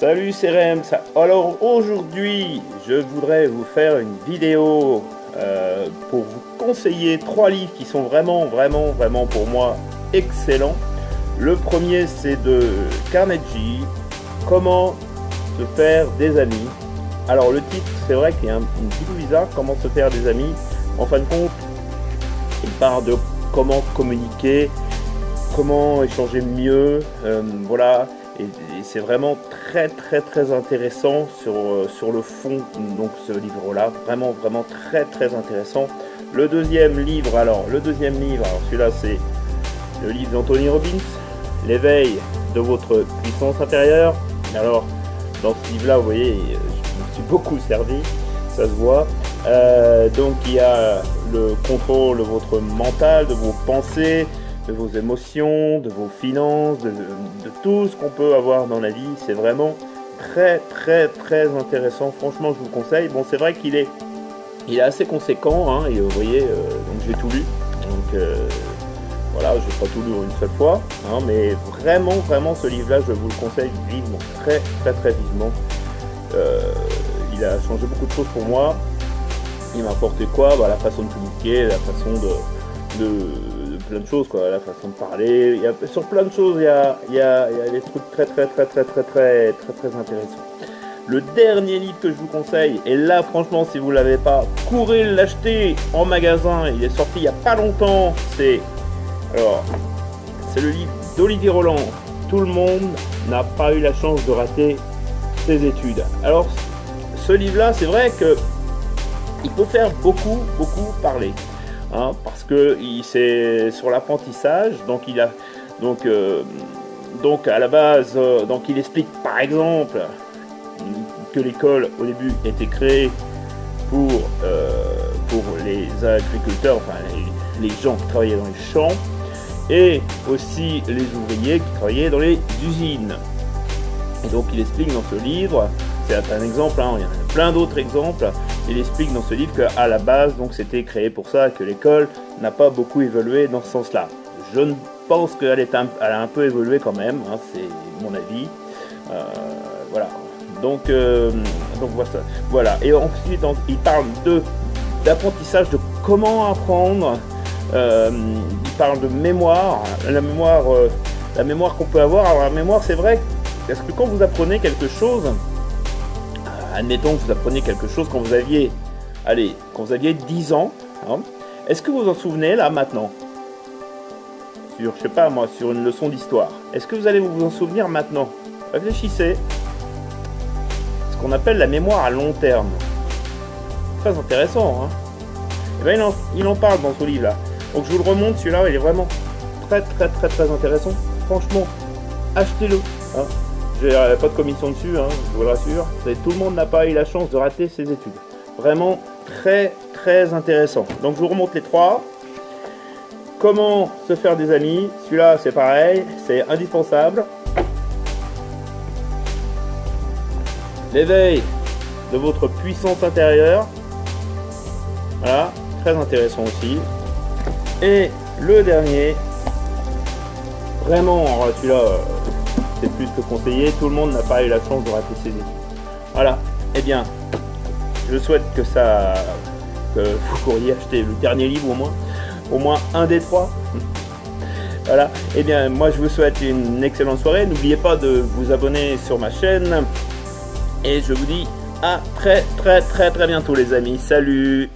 Salut, c'est Rems. Alors aujourd'hui, je voudrais vous faire une vidéo pour vous conseiller 3 livres qui sont vraiment pour moi excellents. Le premier, c'est de Carnegie, Comment se faire des amis. Alors le titre, c'est vrai qu'il est un petit peu bizarre, Comment se faire des amis. En fin de compte, il parle de comment communiquer, comment échanger mieux, voilà. Et c'est vraiment très intéressant sur le fond, donc ce livre là, vraiment très intéressant. Le deuxième livre, alors celui-là c'est le livre d'Anthony Robbins, L'éveil de votre puissance intérieure. Alors dans ce livre là, vous voyez, je me suis beaucoup servi, ça se voit. Donc il y a le contrôle de votre mental, de vos pensées, de vos émotions, de vos finances, de tout ce qu'on peut avoir dans la vie. C'est vraiment très intéressant. Franchement, je vous le conseille. Bon, c'est vrai qu'il est assez conséquent, hein, et vous voyez, donc j'ai tout lu. Donc voilà, je n'ai pas tout lu une seule fois, hein, mais vraiment ce livre-là, je vous le conseille vivement, très vivement. Il a changé beaucoup de choses pour moi. Il m'a apporté quoi? La façon de communiquer, la façon de plein de choses, quoi, la façon de parler. Sur plein de choses, il y a des trucs très intéressants. Le dernier livre que je vous conseille, et là franchement si vous ne l'avez pas, courez l'acheter en magasin, il est sorti il n'y a pas longtemps, c'est le livre d'Olivier Roland, Tout le monde n'a pas eu la chance de rater ses études. Alors ce livre là, c'est vrai que il peut faire beaucoup parler, hein, parce que c'est sur l'apprentissage. Donc il a donc à la base, donc il explique par exemple que l'école au début était créée pour les agriculteurs, enfin les gens qui travaillaient dans les champs, et aussi les ouvriers qui travaillaient dans les usines. Et donc il explique dans ce livre, c'est un exemple, hein, il y en a plein d'autres exemples. Il explique dans ce livre qu'à la base, donc c'était créé pour ça, que l'école n'a pas beaucoup évolué dans ce sens-là. Je ne pense qu'elle a un peu évolué quand même, hein, c'est mon avis. Voilà. Donc voilà. Et ensuite, donc, il parle d'apprentissage, de comment apprendre. Il parle de mémoire, la mémoire qu'on peut avoir. Alors la mémoire, c'est vrai, parce que quand vous apprenez quelque chose, admettons que vous appreniez quelque chose quand vous aviez 10 ans, hein, est-ce que vous en souvenez là maintenant? Je sais pas moi, sur une leçon d'histoire. Est-ce que vous allez vous en souvenir maintenant? Réfléchissez. Ce qu'on appelle la mémoire à long terme. Très intéressant, hein. Et bien il en parle dans ce livre là. Donc je vous le remonte, celui-là, il est vraiment très intéressant. Franchement, achetez-le, hein. J'ai pas de commission dessus, hein, je vous le rassure. Tout le monde n'a pas eu la chance de rater ses études. Vraiment très intéressant. Donc je vous remonte les 3. Comment se faire des amis. Celui-là, c'est pareil, c'est indispensable. L'éveil de votre puissance intérieure. Voilà, très intéressant aussi. Et le dernier, vraiment, celui-là, c'est plus que conseillé. Tout le monde n'a pas eu la chance de rater ses études. Voilà. Eh bien, je souhaite que vous pourriez acheter le dernier livre au moins un des 3. Voilà. Eh bien, moi je vous souhaite une excellente soirée. N'oubliez pas de vous abonner sur ma chaîne. Et je vous dis à très bientôt les amis. Salut!